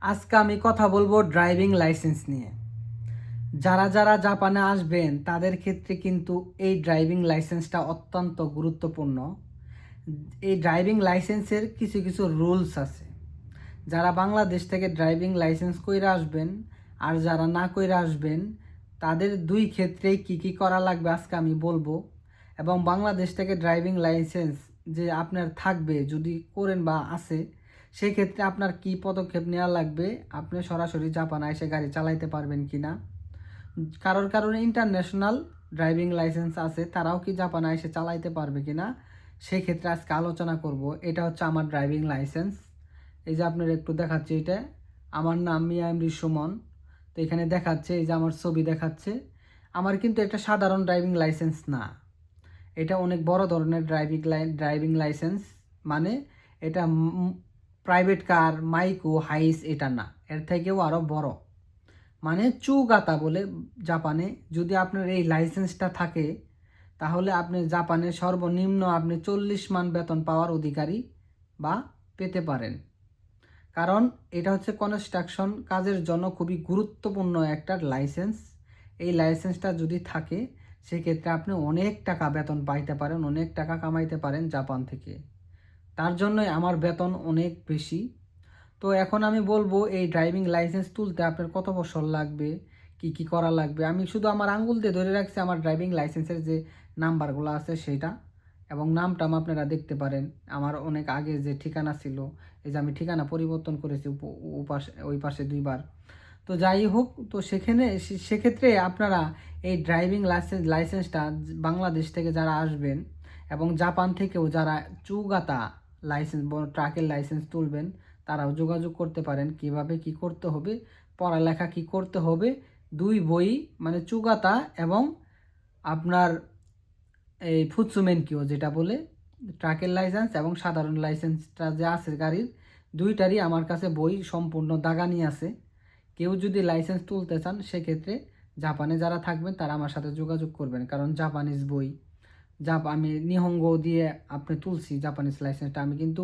আজকে আমি কথা বলবো ড্রাইভিং লাইসেন্স নিয়ে। যারা যারা জাপানে আসবেন তাদের ক্ষেত্রে কিন্তু এই ড্রাইভিং লাইসেন্সটা অত্যন্ত গুরুত্বপূর্ণ। এই ড্রাইভিং লাইসেন্সের কিছু কিছু রুলস আছে। যারা বাংলাদেশ থেকে ড্রাইভিং লাইসেন্স কইরা আসবেন আর যারা না কইরা আসবেন তাদের দুই ক্ষেত্রেই কি কি করা লাগবে আজকে আমি বলবো। এবং বাংলাদেশ থেকে ড্রাইভিং লাইসেন্স যে আপনার থাকবে যদি করেন বা আছে, সেক্ষেত্রে আপনার কি পদক্ষেপ নেওয়া লাগবে, আপনি সরাসরি জাপানে এসে গাড়ি চালাইতে পারবেন কি না। কারোর কারণে ইন্টারন্যাশনাল ড্রাইভিং লাইসেন্স আছে, তারাও কি জাপানে এসে চালাইতে পারবে কি না, সেক্ষেত্রে আজকে আলোচনা করব। এটা হচ্ছে আমার ড্রাইভিং লাইসেন্স। এই যে আপনার একটু দেখাচ্ছে, এটা আমার নাম মিয়া এমডি সুমন। তো এখানে দেখাচ্ছে, এই যে আমার ছবি দেখাচ্ছে। আমার কিন্তু এটা সাধারণ ড্রাইভিং লাইসেন্স না, এটা অনেক বড় ধরনের ড্রাইভিং লাইসেন্স। মানে এটা প্রাইভেট কার, মাইকো, হাইস এটা না, এর থেকেও আরও বড়। মানে চুগাতা বলে জাপানে। যদি আপনার এই লাইসেন্সটা থাকে তাহলে আপনি জাপানে সর্বনিম্ন আপনি 40 মান বেতন পাওয়ার অধিকারী বা পেতে পারেন। কারণ এটা হচ্ছে কনস্ট্রাকশন কাজের জন্য খুবই গুরুত্বপূর্ণ একটা লাইসেন্স। এই লাইসেন্সটা যদি থাকে সেক্ষেত্রে আপনি অনেক টাকা বেতন পাইতে পারেন, অনেক টাকা কামাইতে পারেন জাপান থেকে। তার জন্যই আমার বেতন অনেক বেশি। তো এখন আমি বলবো এই ড্রাইভিং লাইসেন্স তুলতে আপনার কত বছর লাগবে, কি কি করা লাগবে। আমি শুধু আমার আঙ্গুল দিয়ে ধরে রাখছি আমার ড্রাইভিং লাইসেন্সের যে নাম্বারগুলো আছে সেটা, এবং নামটা আপনারা দেখতে পারেন। আমার অনেক আগে যে ঠিকানা ছিল, এই যে আমি ঠিকানা পরিবর্তন করেছি ওই পাশে দুইবার। তো যাই হোক, তো সেক্ষেত্রে আপনারা এই ড্রাইভিং লাইসেন্সটা বাংলাদেশ থেকে যারা আসবেন এবং জাপান থেকেও যারা চুগাতা লাইসেন্স ট্রাকের লাইসেন্স তুলবেন তারাও যোগাযোগ করতে পারেন। কিভাবে কি করতে হবে, পড়ালেখা কি করতে হবে, দুই বই মানে চুগাতা এবং আপনার এই ফুৎসুমেনকিও যেটা বলে ট্রাকের লাইসেন্স এবং সাধারণ লাইসেন্সটা যে আছে গাড়ির, দুইটারই আমার কাছে বই সম্পূর্ণ দাগানি আছে। কেউ যদি লাইসেন্স তুলতে চান সেক্ষেত্রে জাপানে যারা থাকবেন তারা আমার সাথে যোগাযোগ করবেন, কারণ জাপানিজ বই আমি নিহঙ্গ দিয়ে আপনি তুলছি জাপানিজ লাইসেন্সটা। আমি কিন্তু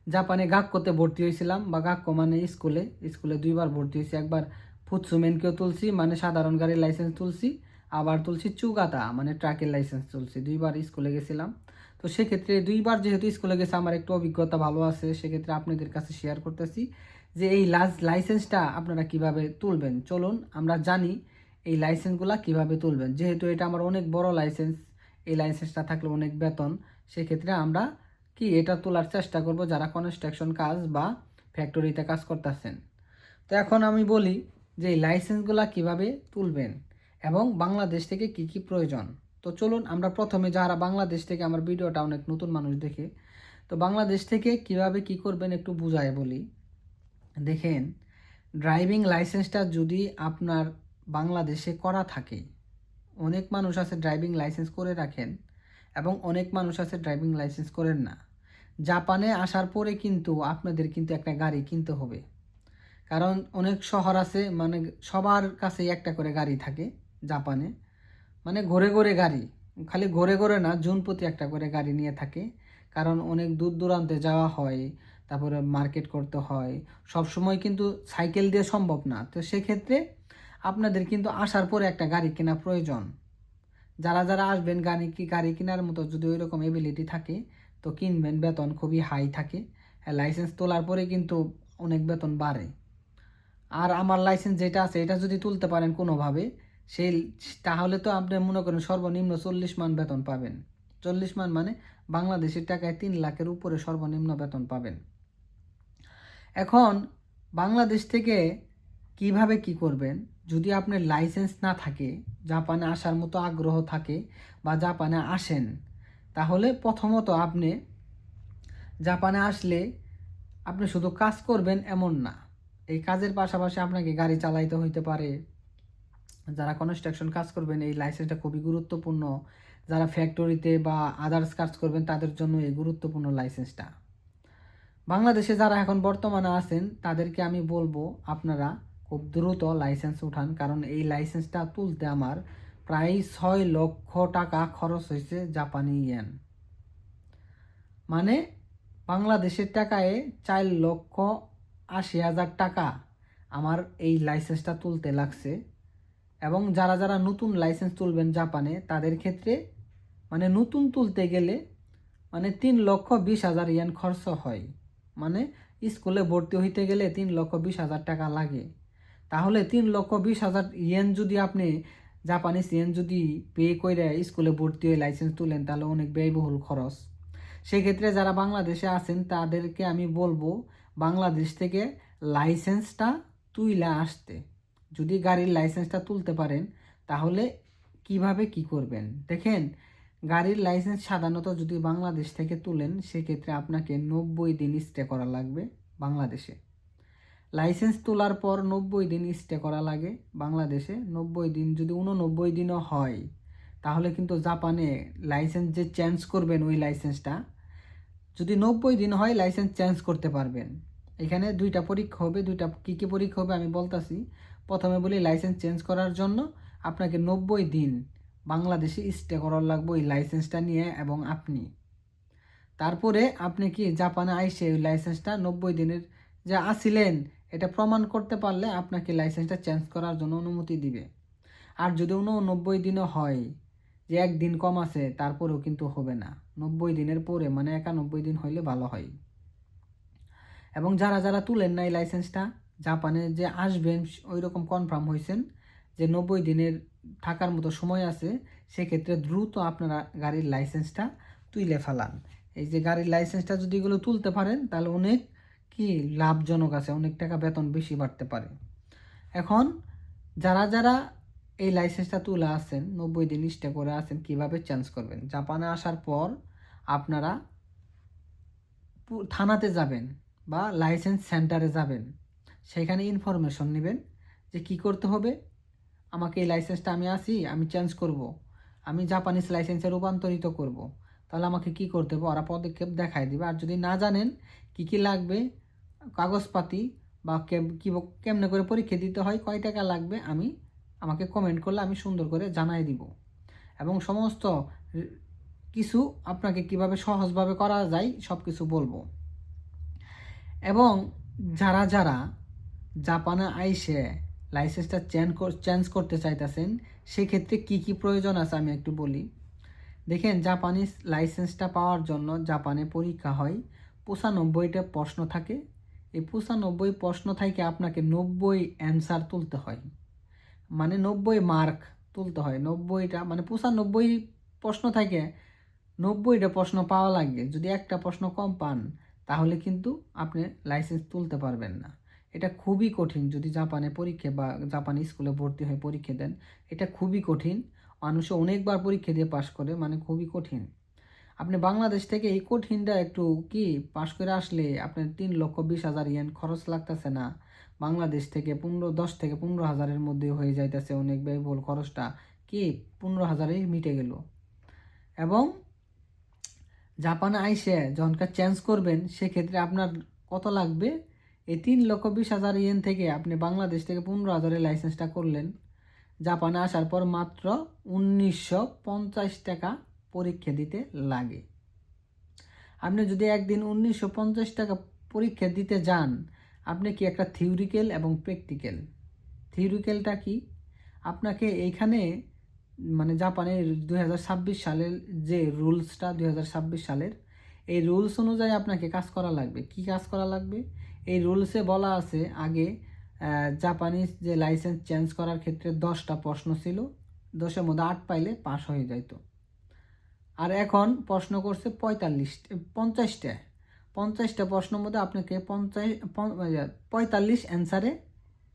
জাপানে গাক্কোতে ভর্তি হয়েছিলাম, বা গাক্কো মানে স্কুলে স্কুলে দুইবার ভর্তি হয়েছি। একবার ফুৎসুমেনকেও তুলছি মানে সাধারণ গাড়ির লাইসেন্স তুলছি, আবার তুলছি চুগাতা মানে ট্রাকের লাইসেন্স তুলছি। দুইবার স্কুলে গেছিলাম। তো সেক্ষেত্রে দুইবার যেহেতু স্কুলে গেছে আমার একটু অভিজ্ঞতা ভালো আছে, সেক্ষেত্রে আপনাদের কাছে শেয়ার করতেছি যে এই লাইসেন্সটা আপনারা কিভাবে তুলবেন। চলুন আমরা জানি এই লাইসেন্সগুলা কিভাবে তুলবেন। যেহেতু এটা আমার অনেক বড় লাইসেন্স, এই লাইসেন্সটা থাকলে অনেক বেতন, সেক্ষেত্রে আমরা কি এটা তোলার চেষ্টা করব যারা কনস্ট্রাকশন কাজ বা ফ্যাক্টরিতে কাজ করতেছেন। তো এখন আমি বলি যে এই লাইসেন্সগুলা কিভাবে তুলবেন এবং বাংলাদেশ থেকে কি কি প্রয়োজন। তো চলুন আমরা প্রথমে, যারা বাংলাদেশ থেকে আমার ভিডিওটা অনেক নতুন মানুষ দেখে, তো বাংলাদেশ থেকে কিভাবে কি করবেন একটু বুঝায় বলি। দেখেন, ড্রাইভিং লাইসেন্সটা যদি আপনার বাংলাদেশে করা থাকে, অনেক মানুষ আছে ড্রাইভিং লাইসেন্স করে রাখেন এবং অনেক মানুষ আছে ড্রাইভিং লাইসেন্স করেন না। জাপানে আসার পরে কিন্তু আপনাদের কিন্তু একটা গাড়ি কিনতে হবে, কারণ অনেক শহর আছে মানে সবার কাছে একটা করে গাড়ি থাকে জাপানে। মানে ঘুরে ঘুরে গাড়ি, খালি ঘুরে ঘুরে না, জুন প্রতি একটা করে গাড়ি নিয়ে থাকে। কারণ অনেক দূর দূরান্তে যাওয়া হয়, তারপরে মার্কেট করতে হয়, সব সময় কিন্তু সাইকেল দিয়ে সম্ভব না। তো সেক্ষেত্রে আপনাদের কিন্তু আসার পরে একটা গাড়ি কেনা প্রয়োজন। যারা যারা আসবেন গাড়ি কেনার মতো যদি ওই রকম এবিলিটি থাকে তো কিনবেন, বেতন খুবই হাই থাকে। হ্যাঁ, লাইসেন্স তোলার পরে কিন্তু অনেক বেতন বাড়ে। আর আমার লাইসেন্স যেটা আছে এটা যদি তুলতে পারেন কোনোভাবে, সেই তাহলে তো আপনি মনে করেন সর্বনিম্ন 40 মান বেতন পাবেন। 40 মান মানে বাংলাদেশের টাকায় 3 লাখের উপরে সর্বনিম্ন বেতন পাবেন। এখন বাংলাদেশ থেকে কিভাবে কি করবেন, যদি আপনার লাইসেন্স না থাকে, জাপানে আসার মতো আগ্রহ থাকে বা জাপানে আসেন, তাহলে প্রথমত আপনি জাপানে আসলে আপনি শুধু কাজ করবেন এমন না, এই কাজের পাশাপাশি আপনাকে গাড়ি চালাইতে হইতে পারে। যারা কনস্ট্রাকশন কাজ করবেন এই লাইসেন্সটা খুবই গুরুত্বপূর্ণ। যারা ফ্যাক্টরিতে বা আদার্স কাজ করবেন তাদের জন্য এই গুরুত্বপূর্ণ লাইসেন্সটা। বাংলাদেশে যারা এখন বর্তমানে আছেন তাদেরকে আমি বলবো আপনারা খুব দ্রুত লাইসেন্স উঠান, কারণ এই লাইসেন্সটা তুলতে আমার প্রায় 6 লক্ষ টাকা খরচ হয়েছে জাপানি ইয়েন। মানে বাংলাদেশের টাকায় 4,80,000 টাকা আমার এই লাইসেন্সটা তুলতে লাগছে। এবং যারা যারা নতুন লাইসেন্স তুলবেন জাপানে, তাদের ক্ষেত্রে মানে নতুন তুলতে গেলে মানে 3,20,000 ইয়েন খরচ হয়। মানে স্কুলে ভর্তি হইতে গেলে 3,20,000 টাকা লাগে। তাহলে 3,20,000 ইয়েন যদি আপনি জাপানিজ ইয়েন যদি পে করে স্কুলে ভর্তি হয়ে লাইসেন্স তুলেন, তাহলে অনেক ব্যয়বহুল খরচ। সেক্ষেত্রে যারা বাংলাদেশে আছেন তাদেরকে আমি বলবো বাংলাদেশ থেকে লাইসেন্সটা তুইলা আসতে। যদি গাড়ির লাইসেন্সটা তুলতে পারেন তাহলে কিভাবে কি করবেন দেখেন। গাড়ির লাইসেন্স সাধারণত যদি বাংলাদেশ থেকে তুলেন, সেক্ষেত্রে আপনাকে 90 দিন স্টে করা লাগবে বাংলাদেশে। লাইসেন্স তোলার পর 90 দিন স্টে করা লাগে বাংলাদেশে। 90 দিন যদি 89 দিনও হয়, তাহলে কিন্তু জাপানে লাইসেন্স যে চেঞ্জ করবেন, ওই লাইসেন্সটা যদি 90 দিন হয় লাইসেন্স চেঞ্জ করতে পারবেন। এখানে দুইটা পরীক্ষা হবে। দুইটা কী কী পরীক্ষা হবে আমি বলতাছি। প্রথমে বলি, লাইসেন্স চেঞ্জ করার জন্য আপনাকে 90 দিন বাংলাদেশে স্টে করার লাগবে ওই লাইসেন্সটা নিয়ে। এবং তারপরে আপনি কি জাপানে আইসে ওই লাইসেন্সটা 90 দিনের যে আসিলেন এটা প্রমাণ করতে পারলে আপনাকে লাইসেন্সটা চেঞ্জ করার জন্য অনুমতি দিবে। আর যদি 89 দিনও হয়, যে একদিন কম আছে, তারপরেও কিন্তু হবে না। 90 দিনের পরে মানে 91 দিন হইলে ভালো হয়। এবং যারা যারা তুলেন না এই লাইসেন্সটা, জাপানে যে আসবেন ওই রকম কনফার্ম হয়েছেন যে 90 দিনের থাকার মতো সময় আছে, সেক্ষেত্রে দ্রুত আপনারা গাড়ির লাইসেন্সটা তুলে ফেলান। এই যে গাড়ির লাইসেন্সটা যদি এগুলো তুলতে পারেন, তাহলে অনেক কি লাভজনক আছে, অনেক টাকা বেতন বেশি বাড়তে পারে। এখন যারা যারা এই লাইসেন্সটা তুলে আছেন, 90 দিন স্টে করে আছেন, কিভাবে চেঞ্জ করবেন? জাপানে আসার পর আপনারা থানাতে যাবেন বা লাইসেন্স সেন্টারে যাবেন। সেখানে ইনফরমেশন নেবেন যে কি করতে হবে। আমাকে এই লাইসেন্সটা আমি চেঞ্জ করব, আমি জাপানিজ লাইসেন্সে রূপান্তরিত করব, তাহলে আমাকে কি করতে হবে ওরা পদক্ষেপ দেখায় দিবে। আর যদি না জানেন কি কি লাগবে কাগজপাতি বা কেমনে করে পরীক্ষা দিতে হয়, কয় টাকা লাগবে, আমাকে কমেন্ট করলে আমি সুন্দর করে জানাই দিব। এবং সমস্ত কিছু আপনাকে কিভাবে সহজভাবে করা যায় সব কিছু বলবো। এবং যারা যারা জাপানে আইসে লাইসেন্সটা চেঞ্জ করতে চাইতেছেন, সেক্ষেত্রে কি কি প্রয়োজন আছে আমি একটু বলি। দেখেন, জাপানিজ লাইসেন্সটা পাওয়ার জন্য জাপানে পরীক্ষা হয়। 95টা প্রশ্ন থাকে। এই 95 প্রশ্ন থেকে আপনাকে 90 অ্যান্সার তুলতে হয়, মানে 90 মার্ক তুলতে হয়। 90টা মানে 95 প্রশ্ন থেকে 90টা প্রশ্ন পাওয়া লাগে। যদি একটা প্রশ্ন কম পান, তাহলে কিন্তু আপনি লাইসেন্স তুলতে পারবেন না। এটা খুবই কঠিন। যদি জাপানে পরীক্ষা বা জাপানি স্কুলে ভর্তি হয়ে পরীক্ষা দেন, এটা খুবই কঠিন। মানুষে অনেকবার পরীক্ষা দিয়ে পাশ করে, মানে খুবই কঠিন। আপনি বাংলাদেশ থেকে এই কঠিনটা একটু কি পাশ করে আসলে আপনার 3,20,000 ইয়েন খরচ লাগতেছে না। বাংলাদেশ থেকে 10 থেকে 15,000-এর মধ্যে হয়ে যাইতেছে। অনেক ব্যয়বহুল খরচটা কি 15,000-এই মিটে গেল। এবং জাপানে আইসে যখনকার চেঞ্জ করবেন, সেক্ষেত্রে আপনার কত লাগবে? এই 3,20,000 ইয়েন থেকে আপনি বাংলাদেশ থেকে 15,000-এর লাইসেন্সটা করলেন। জাপানে আসার পর মাত্র 1,950 টাকা পরীক্ষা দিতে লাগে। আপনি যদি একদিন 1,950 টাকা পরীক্ষা দিতে যান, আপনি কি একটা থিওরিক্যাল এবং প্র্যাকটিক্যাল। থিওরিক্যালটা কি? আপনাকে এইখানে মানে জাপানের 2026 সালের যে রুলসটা, 2026 সালের এই রুলস অনুযায়ী আপনাকে কাজ করা লাগবে। কি কাজ করা লাগবে? এই রুলসে বলা আছে আগে জাপানিজ যে লাইসেন্স চেঞ্জ করার ক্ষেত্রে 10টা প্রশ্ন ছিল, 10-এর মধ্যে 8 পাইলে পাস হয়ে যাইত। আর এখন প্রশ্ন করছে 50টা প্রশ্নের মধ্যে আপনাকে 45 অ্যান্সারে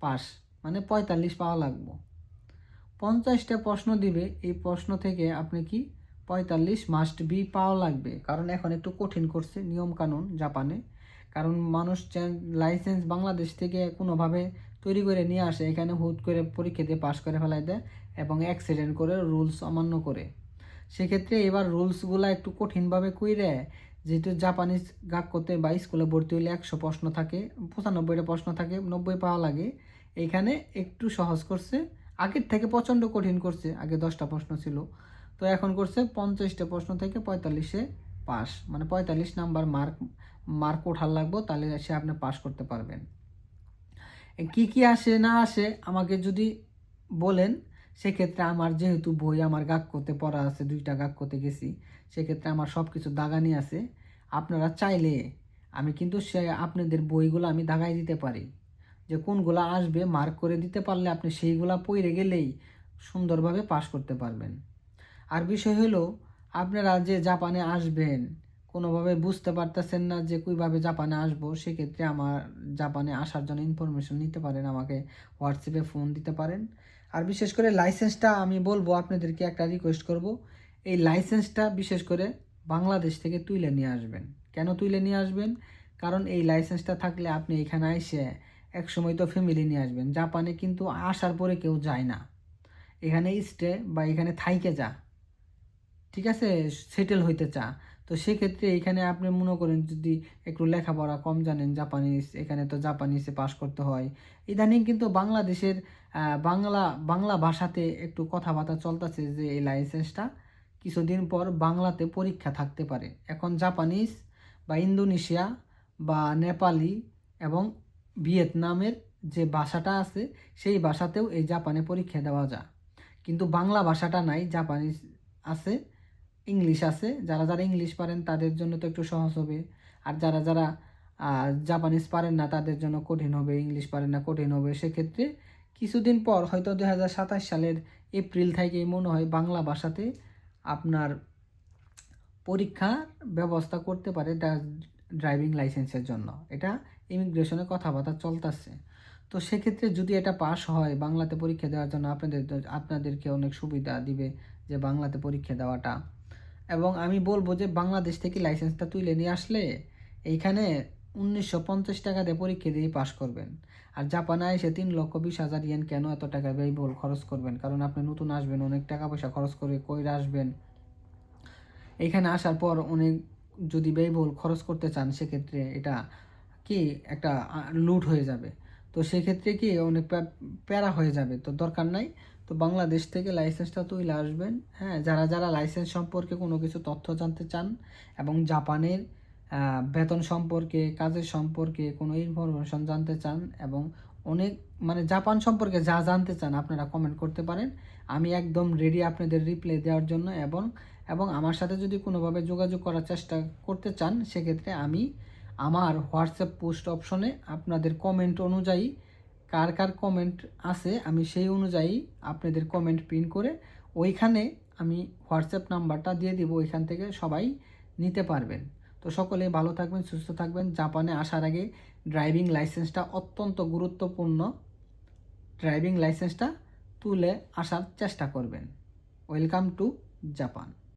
পাস, মানে 45 পাওয়া লাগবে। 50টা প্রশ্ন দিবে, এই প্রশ্ন থেকে আপনি কি 45 মাস্ট বি পাওয়া লাগবে। কারণ এখন একটু কঠিন করছে নিয়মকানুন জাপানে। কারণ মানুষ লাইসেন্স বাংলাদেশ থেকে কোনোভাবে তৈরি করে নিয়ে আসে, এখানে হুট করে পরীক্ষা দিয়ে পাস করে ফেলাই দেয় এবং অ্যাক্সিডেন্ট করে, রুলস অমান্য করে। সেক্ষেত্রে এবার রুলসগুলো একটু কঠিনভাবে কইরে, যেহেতু জাপানিজ গাক্কতে বা স্কুলে ভর্তি হলে 100 প্রশ্ন থাকে, 95টা প্রশ্ন থাকে, 90 পাওয়া লাগে। এখানে একটু সহজ করছে, আগের থেকে প্রচণ্ড কঠিন করছে। আগে 10টা প্রশ্ন ছিল, তো এখন করছে 50টা প্রশ্ন থেকে 45-এ পাস, মানে 45 নাম্বার মার্ক ওঠার লাগবে, তাহলে সে আপনি পাস করতে পারবেন। কি কি আসে না আসে আমাকে যদি বলেন, সেক্ষেত্রে আমার যেহেতু বই আমার গাক্কোতে পড়া আছে, 2টা গাক্কোতে গেছি, সেক্ষেত্রে আমার সব কিছু দাগানি আছে। আপনারা চাইলে আমি কিন্তু সে আপনাদের বইগুলো আমি দাগাই দিতে পারি, যে কোনগুলা আসবে মার্ক করে দিতে পারলে আপনি সেইগুলা পড়ে গেলেই সুন্দরভাবে পাস করতে পারবেন। আর বিষয় হলো, আপনারা যে জাপানে আসবেন কোনোভাবে বুঝতে পারতেছেন না যে কীভাবে জাপানে আসবো, সেক্ষেত্রে আমার জাপানে আসার জন্য ইনফরমেশন নিতে পারেন, আমাকে হোয়াটসঅ্যাপে ফোন দিতে পারেন। আর বিশেষ করে লাইসেন্সটা আমি বলবো আপনাদেরকে, একটা রিকোয়েস্ট করব, এই লাইসেন্সটা বিশেষ করে বাংলাদেশ থেকে তুলে নিয়ে আসবেন। কেন তুলে নিয়ে আসবেন? কারণ এই লাইসেন্সটা থাকলে আপনি এখানে এসে এক সময় তো ফ্যামিলি নিয়ে আসবেন। জাপানে কিন্তু আসার পরে কেউ যায় না, এখানে স্টে বা এখানে থাইকে যা, ঠিক আছে, সেটেল হইতে চা। তো সেক্ষেত্রে এখানে আপনি মনে করেন যদি একটু লেখাপড়া কম জানেন জাপানিজ, এখানে তো জাপানিজে পাস করতে হয়। ইদানিং কিন্তু বাংলাদেশের বাংলা বাংলা ভাষাতে একটু কথাবার্তা চলতেছে যে এই লাইসেন্সটা কিছুদিন পর বাংলাতে পরীক্ষা থাকতে পারে। এখন জাপানিজ বা ইন্দোনেশিয়া বা নেপালি এবং ভিয়েতনামের যে ভাষাটা আছে, সেই ভাষাতেও এই জাপানে পরীক্ষা দেওয়া যায়। কিন্তু বাংলা ভাষাটা নাই, জাপানিজ আছে, ইংলিশ আছে। যারা যারা ইংলিশ পারেন তাদের জন্য তো একটু সহজ হবে, আর যারা যারা জাপানিজ পারেন না তাদের জন্য কঠিন হবে, ইংলিশ পারেন না কঠিন হবে। সেক্ষেত্রে কিছুদিন পর হয়তো 2027 সালের এপ্রিল থেকেই মনে হয় বাংলা ভাষাতে আপনার পরীক্ষার ব্যবস্থা করতে পারে ড্রাইভিং লাইসেন্সের জন্য। এটা ইমিগ্রেশনে কথাবার্তা চলতেছে। তো সেক্ষেত্রে যদি এটা পাস হয়, বাংলাতে পরীক্ষা দেওয়ার জন্য আপনাদেরকে অনেক সুবিধা দিবে যে বাংলাতে পরীক্ষা দেওয়াটা। এবং আমি বলবো যে বাংলাদেশ থেকে লাইসেন্সটা তুলে নিয়ে আসলে এইখানে 1950 টাকা দিয়ে পরীক্ষা দিয়ে পাস করবেন। আর জাপানে এসে 3,20,000 ইয়েন কেন এত টাকা ব্যয়বহুল খরচ করবেন? কারণ আপনি নতুন আসবেন, অনেক টাকা পয়সা খরচ করে কইরা আসবেন। এইখানে আসার পর অনেক যদি ব্যয়বহুল খরচ করতে চান, সেক্ষেত্রে এটা কি একটা লুট হয়ে যাবে। তো সেক্ষেত্রে কি অনেক প্যারা হয়ে যাবে, তো দরকার নাই। তো বাংলাদেশ থেকে লাইসেন্সটা তুলে আসবেন। হ্যাঁ, যারা যারা লাইসেন্স সম্পর্কে কোনো কিছু তথ্য জানতে চান এবং জাপানের বেতন সম্পর্কে, কাজের সম্পর্কে কোনো ইনফরমেশন জানতে চান এবং অনেক মানে জাপান সম্পর্কে যা জানতে চান, আপনারা কমেন্ট করতে পারেন। আমি একদম রেডি আপনাদের রিপ্লাই দেওয়ার জন্য। এবং এবং আমার সাথে যদি কোনোভাবে যোগাযোগ করার চেষ্টা করতে চান, সেক্ষেত্রে আমি আমার হোয়াটসঅ্যাপ পোস্ট অপশনে আপনাদের কমেন্ট অনুযায়ী কার কার কমেন্ট আছে, আমি সেই অনুযায়ী আপনাদের কমেন্ট পিন করে ওইখানে আমি হোয়াটসঅ্যাপ নাম্বারটা দিয়ে দিব, ওইখান থেকে সবাই নিতে পারবেন। তো সকলে ভালো থাকবেন, সুস্থ থাকবেন। জাপানে আসার আগে ড্রাইভিং লাইসেন্সটা অত্যন্ত গুরুত্বপূর্ণ, ড্রাইভিং লাইসেন্সটা তুলে আসার চেষ্টা করবেন। Welcome to Japan.